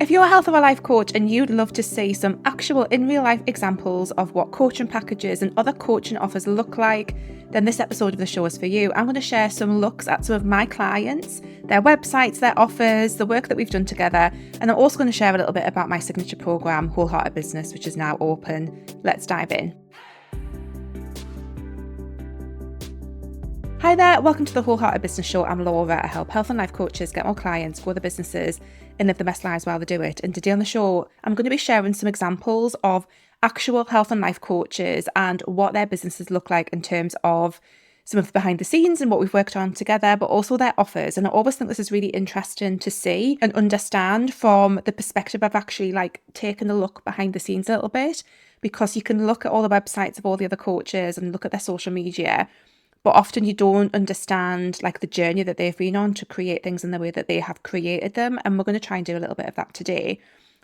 If you're a health or a life coach and you'd love to see some actual in real life examples of what coaching packages and other coaching offers look like, then this episode of the show is for you. I'm going to share some looks at some of my clients, their websites, their offers, the work that we've done together. And I'm also going to share a little bit about my signature program, Wholehearted Business, which is now open. Let's dive in. Hi there, welcome to the Wholehearted Business Show. I'm Laura. I help health and life coaches get more clients, grow their businesses, and live the best lives while they do it. And today on the show, I'm going to be sharing some examples of actual health and life coaches and what their businesses look like in terms of some of the behind the scenes and what we've worked on together, but also their offers. And I always think this is really interesting to see and understand from the perspective of actually taking a look behind the scenes a little bit, because you can look at all the websites of all the other coaches and look at their social media, but often you don't understand the journey that they've been on to create things in the way that they have created them. And we're going to try and do a little bit of that today.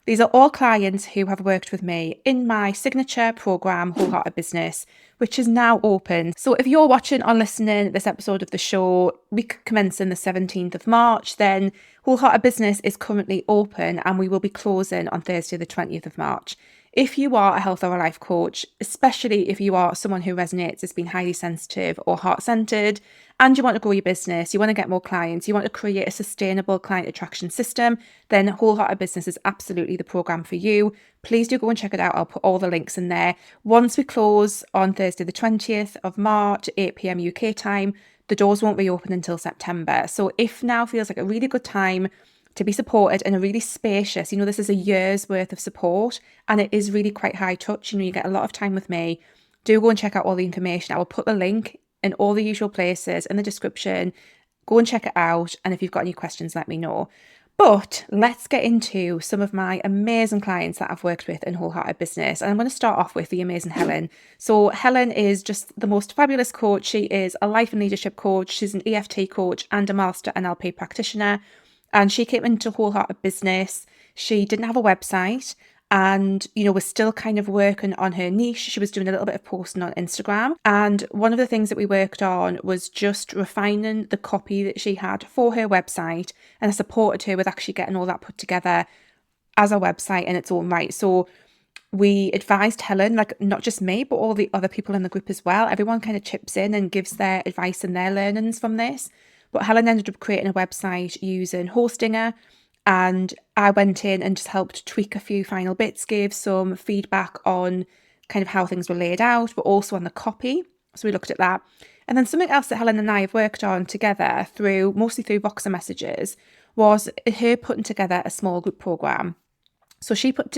These are all clients who have worked with me in my signature program, Wholehearted Business, which is now open. So if you're watching or listening this episode of the show, we commencing the 17th of March, then Wholehearted Business is currently open and we will be closing on Thursday, the 20th of March. If you are a health or a life coach, especially if you are someone who resonates as being highly sensitive or heart-centered, and you want to grow your business, you want to get more clients, you want to create a sustainable client attraction system, then Wholehearted Business is absolutely the program for you. Please do go and check it out. I'll put all the links in there. Once we close on Thursday, the 20th of March, 8 p.m. UK time, the doors won't reopen until September. So if now feels like a really good time to be supported in a really spacious, this is a year's worth of support and it is really quite high touch. You get a lot of time with me. Do go and check out all the information. I will put the link in all the usual places in the description. Go and check it out. And if you've got any questions, let me know. But let's get into some of my amazing clients that I've worked with in Wholehearted Business. And I'm going to start off with the amazing Helen. So Helen is just the most fabulous coach. She is a life and leadership coach. She's an EFT coach and a master NLP practitioner. And she came into Wholehearted Business. She didn't have a website and, was still kind of working on her niche. She was doing a little bit of posting on Instagram. And one of the things that we worked on was just refining the copy that she had for her website. And I supported her with actually getting all that put together as a website in its own right. So we advised Helen, not just me, but all the other people in the group as well. Everyone kind of chips in and gives their advice and their learnings from this. But Helen ended up creating a website using Hostinger, and I went in and just helped tweak a few final bits, gave some feedback on kind of how things were laid out, but also on the copy. So we looked at that. And then something else that Helen and I have worked on together mostly through Voxer messages, was her putting together a small group program. So she priced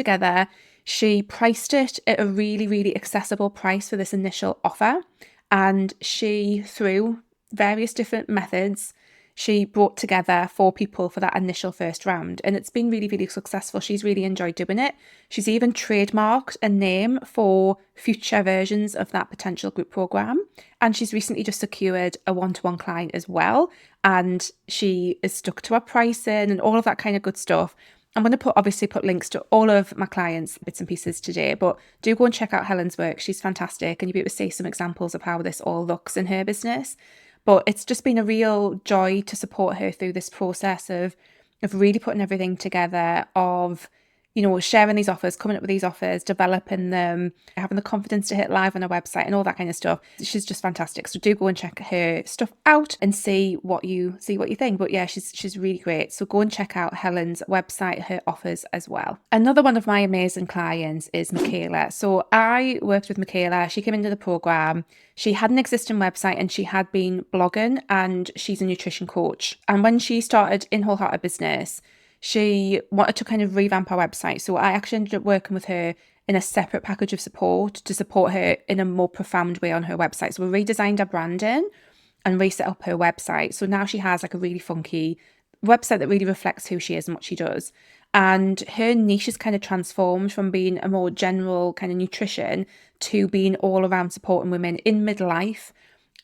it at a really, really accessible price for this initial offer. And she, through various different methods, she brought together 4 people for that initial first round, and it's been really, really successful. She's really enjoyed doing it. She's even trademarked a name for future versions of that potential group program, and she's recently just secured a one-to-one client as well, and she is stuck to her pricing and all of that kind of good stuff. I'm going to obviously put links to all of my clients' bits and pieces today, but do go and check out Helen's work. She's fantastic, and you'll be able to see some examples of how this all looks in her business. But it's just been a real joy to support her through this process of really putting everything together, of sharing these offers, coming up with these offers, developing them, having the confidence to hit live on her website and all that kind of stuff. She's just fantastic. So do go and check her stuff out and see what you think. But yeah, she's really great. So go and check out Helen's website, her offers as well. Another one of my amazing clients is Michaela. So I worked with Michaela. She came into the program. She had an existing website and she had been blogging, and she's a nutrition coach. And when she started in Wholehearted Business, she wanted to kind of revamp our website. So I actually ended up working with her in a separate package of support to support her in a more profound way on her website. So we redesigned her branding and reset up her website. So now she has a really funky website that really reflects who she is and what she does. And her niche is kind of transformed from being a more general kind of nutrition to being all around supporting women in midlife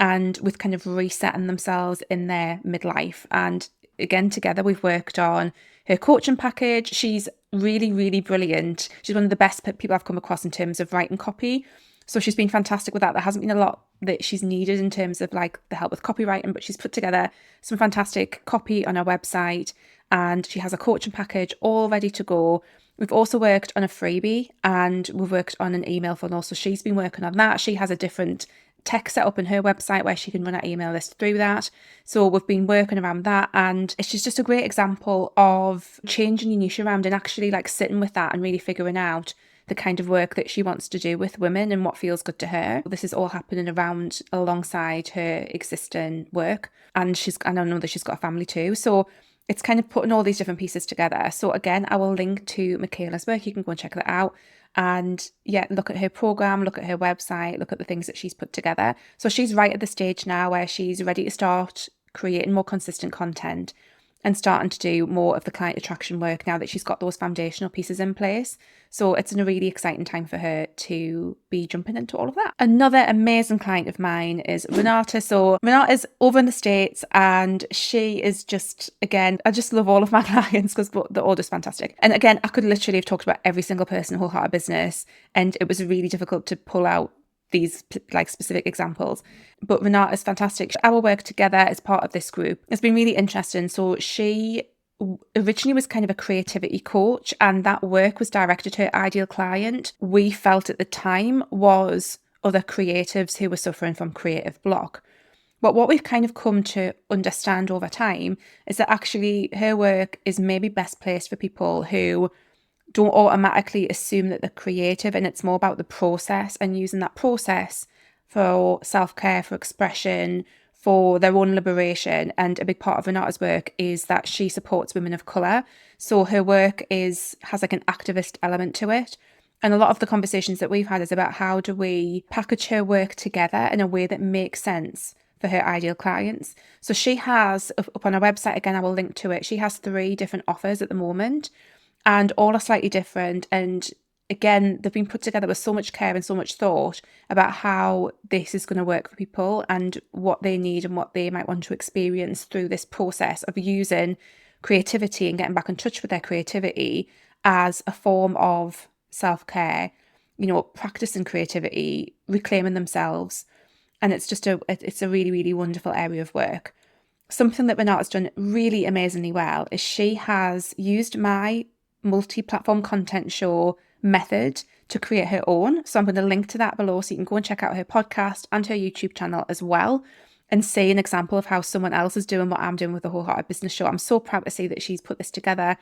and with kind of resetting themselves in their midlife. And again, together we've worked on her coaching package. She's really, really brilliant. She's one of the best people I've come across in terms of writing copy. So she's been fantastic with that. There hasn't been a lot that she's needed in terms of the help with copywriting, but she's put together some fantastic copy on her website. and she has a coaching package all ready to go. We've also worked on a freebie and we've worked on an email funnel. So she's been working on that. She has a different tech set up in her website where she can run her email list through that. So we've been working around that, and she's just a great example of changing your niche around and actually like sitting with that and really figuring out the kind of work that she wants to do with women and what feels good to her. This is all happening around alongside her existing work. And I know that she's got a family too. So it's kind of putting all these different pieces together. So again, I will link to Michaela's work. You can go and check that out. And yeah, look at her program, look at her website, look at the things that she's put together. So she's right at the stage now where she's ready to start creating more consistent content and starting to do more of the client attraction work now that she's got those foundational pieces in place. So it's a really exciting time for her to be jumping into all of that. Another amazing client of mine is Renata. So Renata's over in the States, and she is just, again, I just love all of my clients because they're all just fantastic. And again, I could literally have talked about every single person in Wholehearted Business, and it was really difficult to pull out these like specific examples, but Renata is fantastic. Our work together as part of this group has been really interesting. So she originally was kind of a creativity coach, and that work was directed to her ideal client. We felt at the time was other creatives who were suffering from creative block. But what we've kind of come to understand over time is that actually her work is maybe best placed for people who don't automatically assume that they're creative, and it's more about the process and using that process for self-care, for expression, for their own liberation. And a big part of Renata's work is that she supports women of colour. So her work has like an activist element to it. And a lot of the conversations that we've had is about how do we package her work together in a way that makes sense for her ideal clients. So she has, up on her website, again, I will link to it, she has 3 different offers at the moment, and all are slightly different. And again, they've been put together with so much care and so much thought about how this is going to work for people and what they need and what they might want to experience through this process of using creativity and getting back in touch with their creativity as a form of self-care, practicing creativity, reclaiming themselves. And it's a really, really wonderful area of work. Something that Renata's done really amazingly well is she has used my multi-platform content show method to create her own. So I'm going to link to that below so you can go and check out her podcast and her YouTube channel as well and see an example of how someone else is doing what I'm doing with the Wholehearted Business Show. I'm so proud to see that she's put this together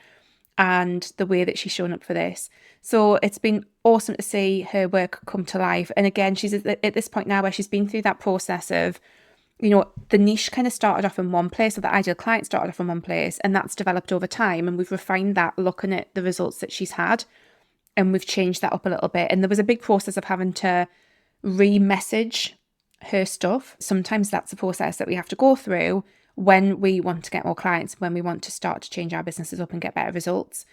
and the way that she's shown up for this. So it's been awesome to see her work come to life. And again, she's at this point now where she's been through that process of, the niche kind of started off in one place, or the ideal client started off in one place, and that's developed over time. And we've refined that looking at the results that she's had, and we've changed that up a little bit. And there was a big process of having to re-message her stuff. Sometimes that's a process that we have to go through when we want to get more clients, when we want to start to change our businesses up and get better results.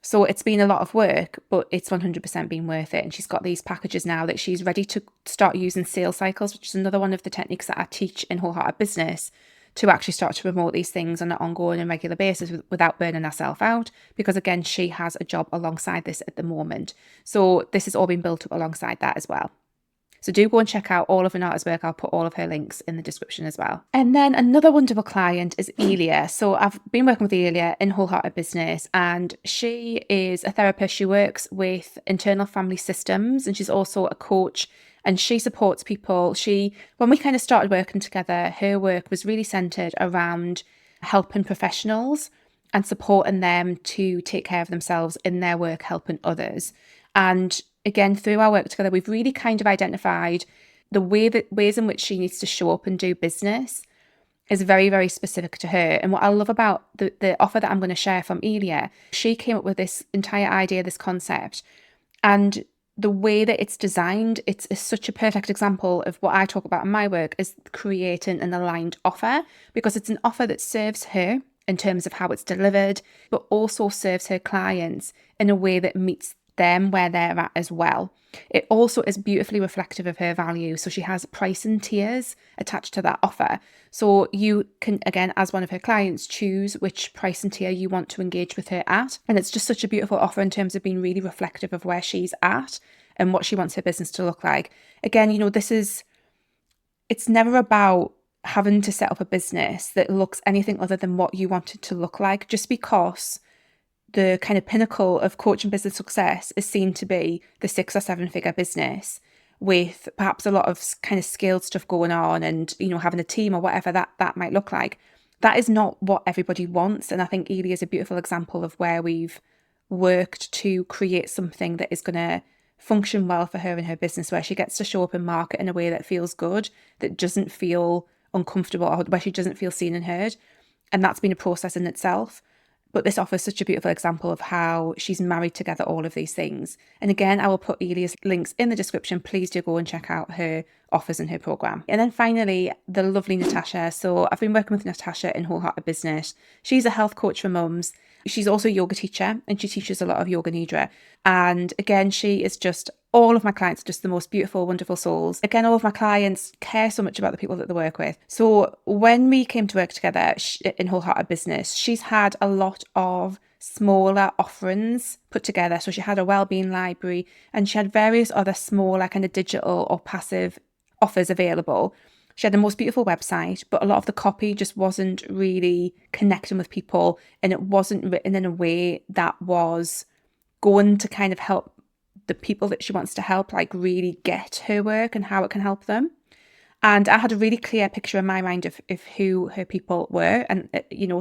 So it's been a lot of work, but it's 100% been worth it. And she's got these packages now that she's ready to start using sales cycles, which is another one of the techniques that I teach in Wholehearted Business, to actually start to promote these things on an ongoing and regular basis without burning herself out. Because again, she has a job alongside this at the moment. So this has all been built up alongside that as well. So do go and check out all of Renata's work. I'll put all of her links in the description as well. And then another wonderful client is Elia. So I've been working with Elia in Wholehearted Business, and she is a therapist. She works with internal family systems, and she's also a coach, and she supports people. When we kind of started working together, her work was really centered around helping professionals and supporting them to take care of themselves in their work, helping others. And again, through our work together, we've really kind of identified the ways in which she needs to show up and do business is very, very specific to her. And what I love about the offer that I'm going to share from Elia, she came up with this entire idea, this concept, and the way that it's designed, it's such a perfect example of what I talk about in my work, is creating an aligned offer, because it's an offer that serves her in terms of how it's delivered, but also serves her clients in a way that meets them where they're at as well. It also is beautifully reflective of her value. So she has pricing tiers attached to that offer. So you can, again, as one of her clients, choose which pricing tier you want to engage with her at. And it's just such a beautiful offer in terms of being really reflective of where she's at and what she wants her business to look like. Again, it's never about having to set up a business that looks anything other than what you want it to look like, just because the kind of pinnacle of coaching business success is seen to be the 6 or 7 figure business with perhaps a lot of kind of scaled stuff going on and, having a team or whatever that might look like. That is not what everybody wants. And I think Elia is a beautiful example of where we've worked to create something that is going to function well for her in her business, where she gets to show up and market in a way that feels good, that doesn't feel uncomfortable, or where she doesn't feel seen and heard. And that's been a process in itself. But this offers such a beautiful example of how she's married together all of these things. And again, I will put Elia's links in the description. Please do go and check out her offers in her program. And then finally, the lovely Natasha. So I've been working with Natasha in Wholehearted Business. She's a health coach for mums. She's also a yoga teacher, and she teaches a lot of yoga nidra. And again, she is just, all of my clients are just the most beautiful, wonderful souls. Again, all of my clients care so much about the people that they work with. So when we came to work together in Wholehearted Business, she's had a lot of smaller offerings put together. So she had a wellbeing library, and she had various other smaller kind of digital or passive offers available. She had the most beautiful website, but a lot of the copy just wasn't really connecting with people, and it wasn't written in a way that was going to kind of help the people that she wants to help, like really get her work and how it can help them. And I had a really clear picture in my mind of who her people were, and,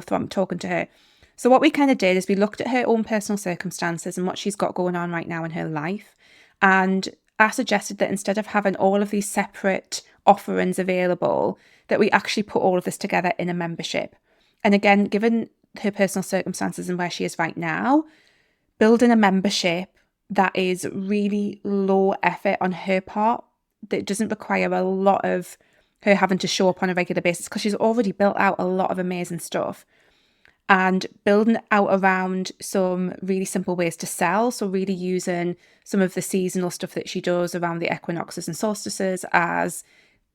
from talking to her. So what we kind of did is we looked at her own personal circumstances and what she's got going on right now in her life. And I suggested that instead of having all of these separate offerings available, that we actually put all of this together in a membership. And again, given her personal circumstances and where she is right now, building a membership that is really low effort on her part, that doesn't require a lot of her having to show up on a regular basis, because she's already built out a lot of amazing stuff, and building out around some really simple ways to sell. So really using some of the seasonal stuff that she does around the equinoxes and solstices as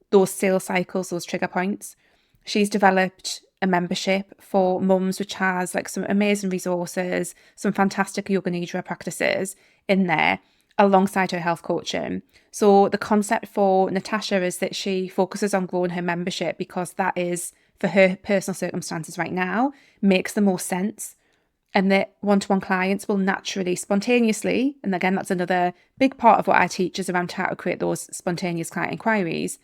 those sales cycles, those trigger points. She's developed a membership for mums, which has like some amazing resources, some fantastic yoga nidra practices in there alongside her health coaching. So the concept for Natasha is that she focuses on growing her membership because that is, for her personal circumstances right now, makes the most sense. And that one-to-one clients will naturally, spontaneously, and again, that's another big part of what I teach is around how to create those spontaneous client inquiries.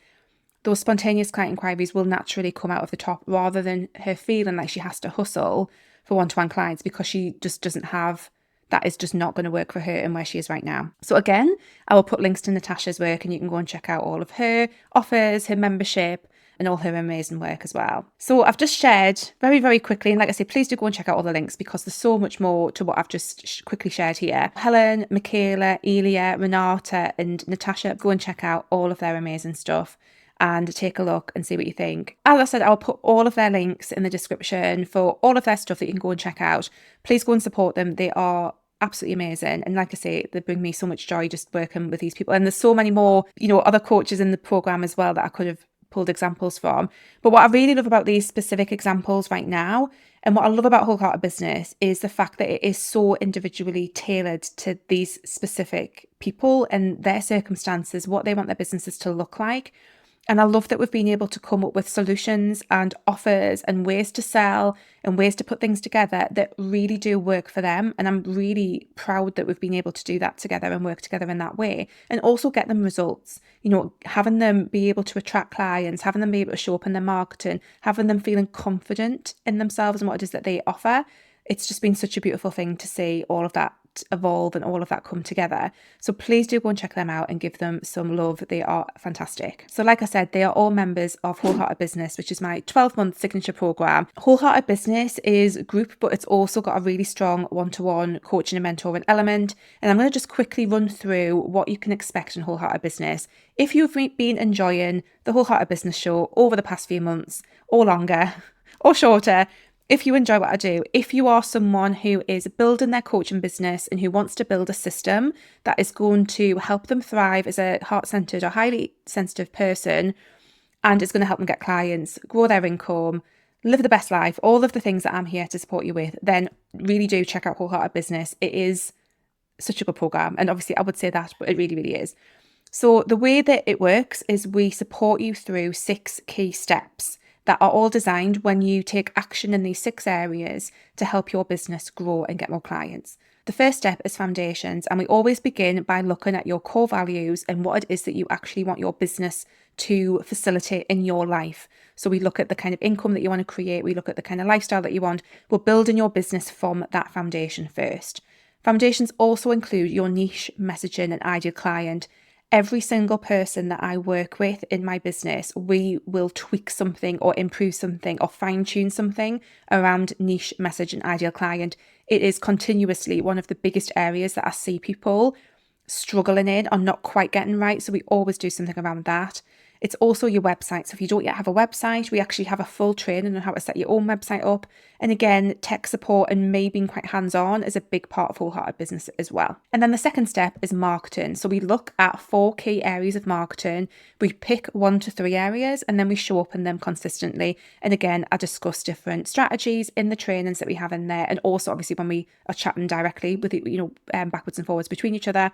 Those spontaneous client inquiries will naturally come out of the top, rather than her feeling like she has to hustle for one-to-one clients, because she just doesn't have, that is just not going to work for her and where she is right now. So again, I will put links to Natasha's work, and you can go and check out all of her offers, her membership, and all her amazing work as well. So I've just shared very, very quickly, and like I say, please do go and check out all the links, because there's so much more to what I've just quickly shared here. Helen, Michaela, Elia, Renata, and Natasha, go and check out all of their amazing stuff and take a look and see what you think. As I said, I'll put all of their links in the description for all of their stuff that you can go and check out. Please go and support them. They are absolutely amazing. And like I say, they bring me so much joy just working with these people. And there's so many more, other coaches in the program as well that I could have pulled examples from. But what I really love about these specific examples right now, and what I love about Wholehearted Business, is the fact that it is so individually tailored to these specific people and their circumstances, what they want their businesses to look like. And I love that we've been able to come up with solutions and offers and ways to sell and ways to put things together that really do work for them. And I'm really proud that we've been able to do that together and work together in that way, and also get them results. Having them be able to attract clients, having them be able to show up in their marketing, having them feeling confident in themselves and what it is that they offer. It's just been such a beautiful thing to see all of that evolve and all of that come together. So please do go and check them out and give them some love. They are fantastic. So like I said, they are all members of Wholehearted Business, which is my 12-month signature program. Wholehearted Business is a group, but it's also got a really strong one-to-one coaching and mentoring element. And I'm going to just quickly run through what you can expect in Wholehearted Business. If you've been enjoying the Wholehearted Business show over the past few months, or longer, or shorter, if you enjoy what I do, if you are someone who is building their coaching business and who wants to build a system that is going to help them thrive as a heart-centered or highly sensitive person, and is going to help them get clients, grow their income, live the best life, all of the things that I'm here to support you with, then really do check out Wholehearted Business. It is such a good program. And obviously I would say that, but it really, really is. So the way that it works is we support you through 6 key steps that are all designed when you take action in these 6 areas to help your business grow and get more clients. The first step is foundations, and we always begin by looking at your core values and what it is that you actually want your business to facilitate in your life. So we look at the kind of income that you want to create, we look at the kind of lifestyle that you want. We're building your business from that foundation first. Foundations also include your niche messaging and ideal client. Every single person that I work with in my business, we will tweak something or improve something or fine tune something around niche message and ideal client. It is continuously one of the biggest areas that I see people struggling in or not quite getting right. So we always do something around that. It's also your website. So if you don't yet have a website, we actually have a full training on how to set your own website up. And again, tech support and me being quite hands-on is a big part of Wholehearted Business as well. And then the second step is marketing. So we look at 4 key areas of marketing. We pick 1 to 3 areas and then we show up in them consistently. And again, I discuss different strategies in the trainings that we have in there. And also obviously when we are chatting directly with, backwards and forwards between each other,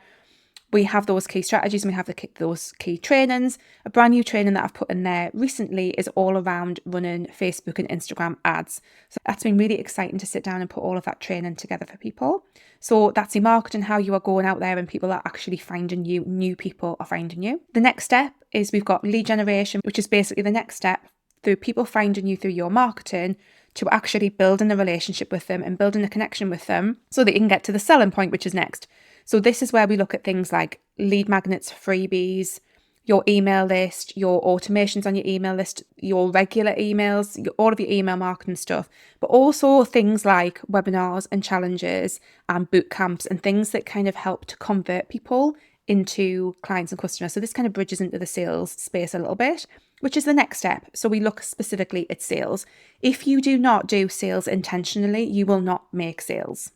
we have those key strategies and we have those key trainings. A brand new training that I've put in there recently is all around running Facebook and Instagram ads. So that's been really exciting to sit down and put all of that training together for people. So that's your marketing, how you are going out there and people are actually finding you, new people are finding you. The next step is we've got lead generation, which is basically the next step through people finding you through your marketing to actually building a relationship with them and building a connection with them so that you can get to the selling point, which is next. So this is where we look at things like lead magnets, freebies, your email list, your automations on your email list, your regular emails, all of your email marketing stuff, but also things like webinars and challenges and boot camps and things that kind of help to convert people into clients and customers. So this kind of bridges into the sales space a little bit, which is the next step. So we look specifically at sales. If you do not do sales intentionally, you will not make sales.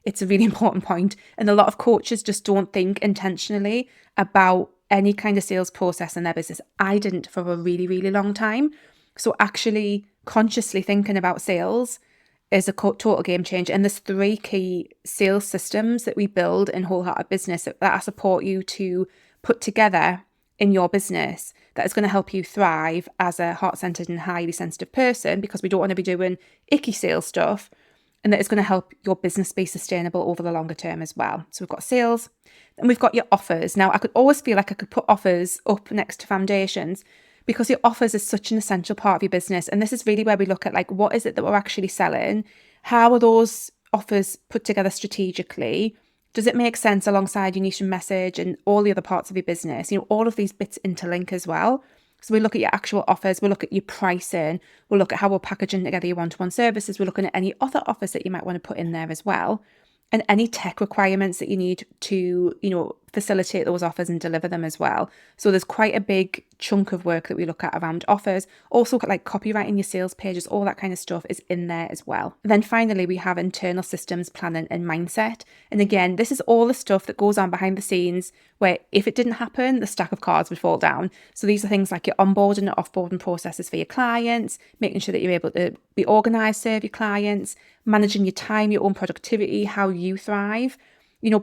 It's a really important point. And a lot of coaches just don't think intentionally about any kind of sales process in their business. I didn't for a really, really long time. So actually consciously thinking about sales is a total game changer. And there's 3 key sales systems that we build in Wholehearted Business that I support you to put together in your business that is going to help you thrive as a heart-centered and highly sensitive person, because we don't want to be doing icky sales stuff. And that is going to help your business be sustainable over the longer term as well. So we've got sales and we've got your offers. Now, I could always feel like I could put offers up next to foundations because your offers is such an essential part of your business. And this is really where we look at like, what is it that we're actually selling? How are those offers put together strategically? Does it make sense alongside your niche and message and all the other parts of your business? All of these bits interlink as well. So we look at your actual offers, we'll look at your pricing, we'll look at how we're packaging together your one-to-one services, we're looking at any other offers that you might want to put in there as well, and any tech requirements that you need to, facilitate those offers and deliver them as well. So there's quite a big chunk of work that we look at around offers. Also like copywriting your sales pages, all that kind of stuff is in there as well. And then finally, we have internal systems, planning and mindset. And again, this is all the stuff that goes on behind the scenes where if it didn't happen, the stack of cards would fall down. So these are things like your onboarding and offboarding processes for your clients, making sure that you're able to be organized, serve your clients, managing your time, your own productivity, how you thrive,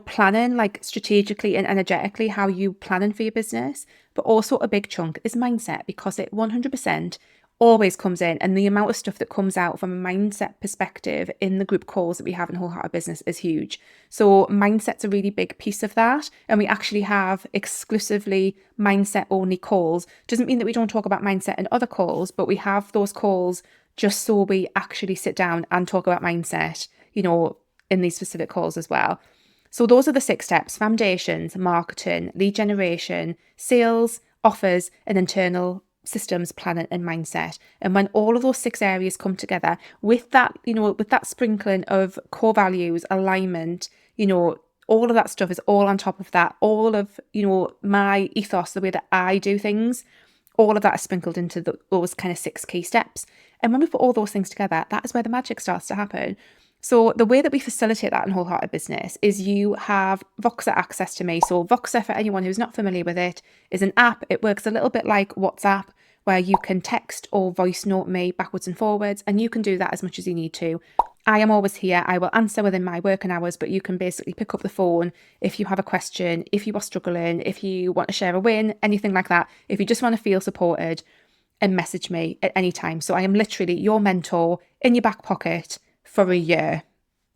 planning like strategically and energetically how you planning for your business. But also a big chunk is mindset, because it 100% always comes in, and the amount of stuff that comes out from a mindset perspective in the group calls that we have in Wholehearted Business is huge. So mindset's a really big piece of that, and we actually have exclusively mindset only calls. Doesn't mean that we don't talk about mindset in other calls, but we have those calls just so we actually sit down and talk about mindset, in these specific calls as well. So those are the 6 steps: foundations, marketing, lead generation, sales, offers, and internal systems, planning and mindset. And when all of those 6 areas come together with that, with that sprinkling of core values, alignment, all of that stuff is all on top of that. All of, my ethos, the way that I do things, all of that is sprinkled into those kind of 6 key steps. And when we put all those things together, that is where the magic starts to happen. So the way that we facilitate that in Wholehearted Business is you have Voxer access to me. So Voxer, for anyone who's not familiar with it, is an app. It works a little bit like WhatsApp, where you can text or voice note me backwards and forwards, and you can do that as much as you need to. I am always here. I will answer within my working hours, but you can basically pick up the phone if you have a question, if you are struggling, if you want to share a win, anything like that. If you just want to feel supported, and message me at any time. So I am literally your mentor in your back pocket for a year.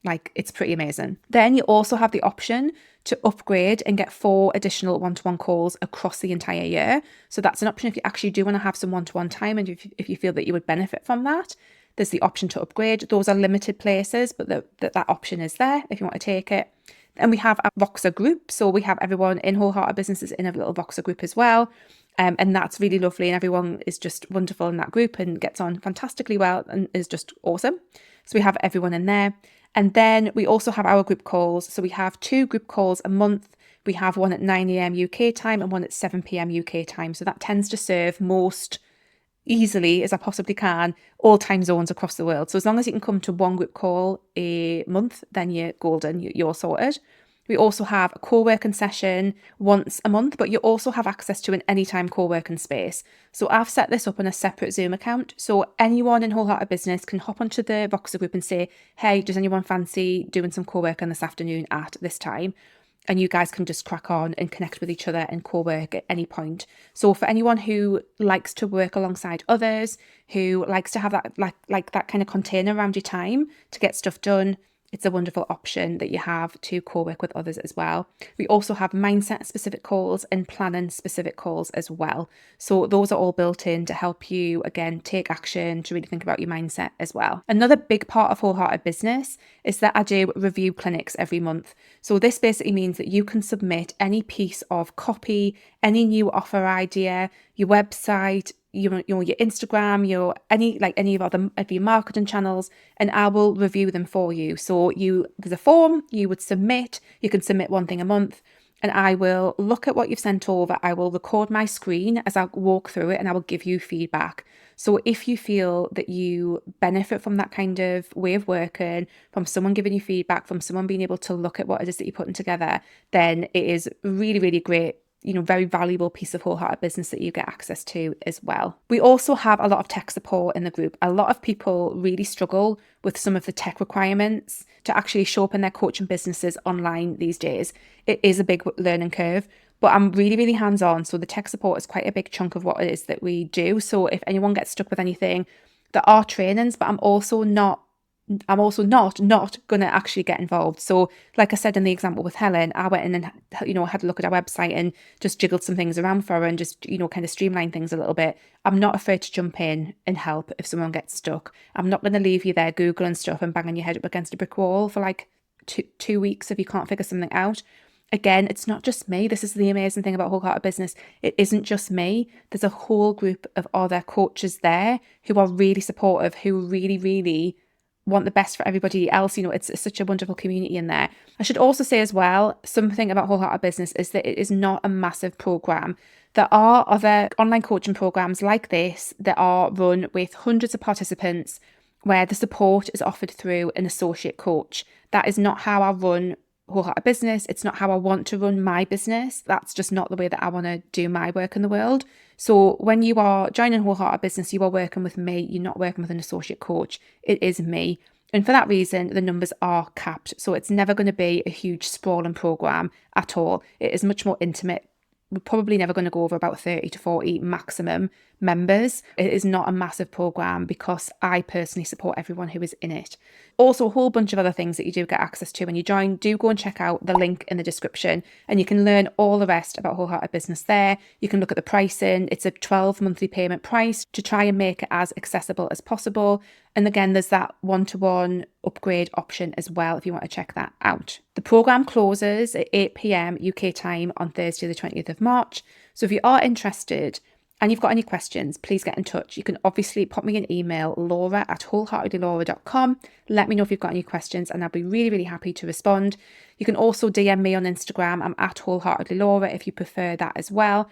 Like, it's pretty amazing. Then you also have the option to upgrade and get 4 additional one-to-one calls across the entire year. So that's an option if you actually do want to have some one-to-one time, and if you feel that you would benefit from that. There's the option to upgrade. Those are limited places, but that option is there if you want to take it. And we have a Voxer group. So we have everyone in Wholehearted Businesses in a little Voxer group as well. And that's really lovely. And everyone is just wonderful in that group and gets on fantastically well and is just awesome. So we have everyone in there. And then we also have our group calls. So we have 2 group calls a month. We have one at 9 a.m. UK time and one at 7 p.m. UK time. So that tends to serve most easily as I possibly can all time zones across the world. So as long as you can come to one group call a month, then you're golden, you're sorted. We also have a co-working session once a month, but you also have access to an anytime co-working space. So I've set this up on a separate Zoom account. So anyone in Wholehearted Business can hop onto the Voxer group and say, hey, does anyone fancy doing some co-working this afternoon at this time? And you guys can just crack on and connect with each other and co-work at any point. So for anyone who likes to work alongside others, who likes to have that like that kind of container around your time to get stuff done, it's a wonderful option that you have to co-work with others as well. We also have mindset specific calls and planning specific calls as well. So those are all built in to help you, again, take action, to really think about your mindset as well. Another big part of Wholehearted Business is that I do review clinics every month. So this basically means that you can submit any piece of copy, any new offer idea, your website, your Instagram, any of your marketing channels, and I will review them for you. So there's a form you would submit. You can submit one thing a month, and I will look at what you've sent over. I will record my screen as I walk through it, and I will give you feedback. So if you feel that you benefit from that kind of way of working, from someone giving you feedback, from someone being able to look at what it is that you're putting together, then it is really, really great, very valuable piece of Wholehearted Business that you get access to as well. We also have a lot of tech support in the group. A lot of people really struggle with some of the tech requirements to actually show up in their coaching businesses online these days. It is a big learning curve, but I'm really, really hands-on. So the tech support is quite a big chunk of what it is that we do. So if anyone gets stuck with anything, there are trainings, but I'm also not going to actually get involved. So like I said in the example with Helen, I went in and, had a look at our website and just jiggled some things around for her and just, kind of streamline things a little bit. I'm not afraid to jump in and help if someone gets stuck. I'm not going to leave you there Googling stuff and banging your head up against a brick wall for like two weeks if you can't figure something out. Again, it's not just me. This is the amazing thing about Wholehearted Business. It isn't just me. There's a whole group of other coaches there who are really supportive, who really, really want the best for everybody else. It's such a wonderful community in there. I should also say as well, something about Wholehearted Business is that it is not a massive program. There are other online coaching programs like this that are run with hundreds of participants where the support is offered through an associate coach. That is not how I run Wholehearted Business. It's not how I want to run my business. That's just not the way that I want to do my work in the world. So when you are joining Wholehearted Business, you are working with me. You're not working with an associate coach. It is me. And for that reason, the numbers are capped. So it's never going to be a huge sprawling program at all. It is much more intimate. We're probably never going to go over about 30 to 40 maximum members. It is not a massive program because I personally support everyone who is in it. Also, a whole bunch of other things that you do get access to when you join. Do go and check out the link in the description and you can learn all the rest about Wholehearted Business there. You can look at the pricing. It's a 12 monthly payment price to try and make it as accessible as possible. And again, there's that one-to-one upgrade option as well if you want to check that out. The program closes at 8 p.m. UK time on Thursday, the 20th of March. So if you are interested and you've got any questions, please get in touch. You can obviously pop me an email, laura@wholeheartedlylaura.com. Let me know if you've got any questions and I'll be really, really happy to respond. You can also DM me on Instagram. I'm at wholeheartedlylaura if you prefer that as well.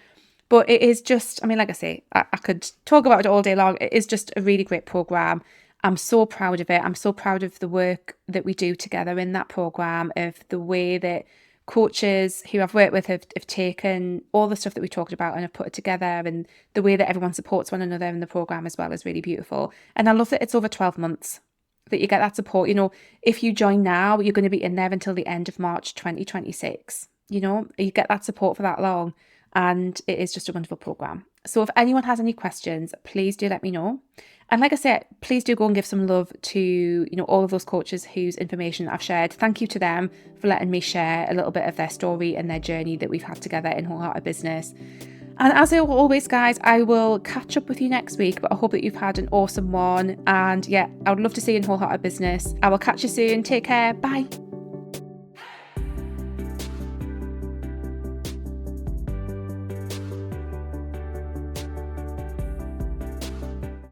But it is just, like I say, I could talk about it all day long. It is just a really great program. I'm so proud of it. I'm so proud of the work that we do together in that program, of the way that coaches who I've worked with have taken all the stuff that we talked about and have put it together, and the way that everyone supports one another in the program as well is really beautiful. And I love that it's over 12 months. that you get that support. If you join now, you're going to be in there until the end of March 2026. You get that support for that long, and it is just a wonderful program. So if anyone has any questions, please do let me know. And like I said, please do go and give some love to, all of those coaches whose information I've shared. Thank you to them for letting me share a little bit of their story and their journey that we've had together in Wholehearted Business. And as always, guys, I will catch up with you next week, but I hope that you've had an awesome one. And yeah, I would love to see you in Wholehearted Business. I will catch you soon. Take care. Bye.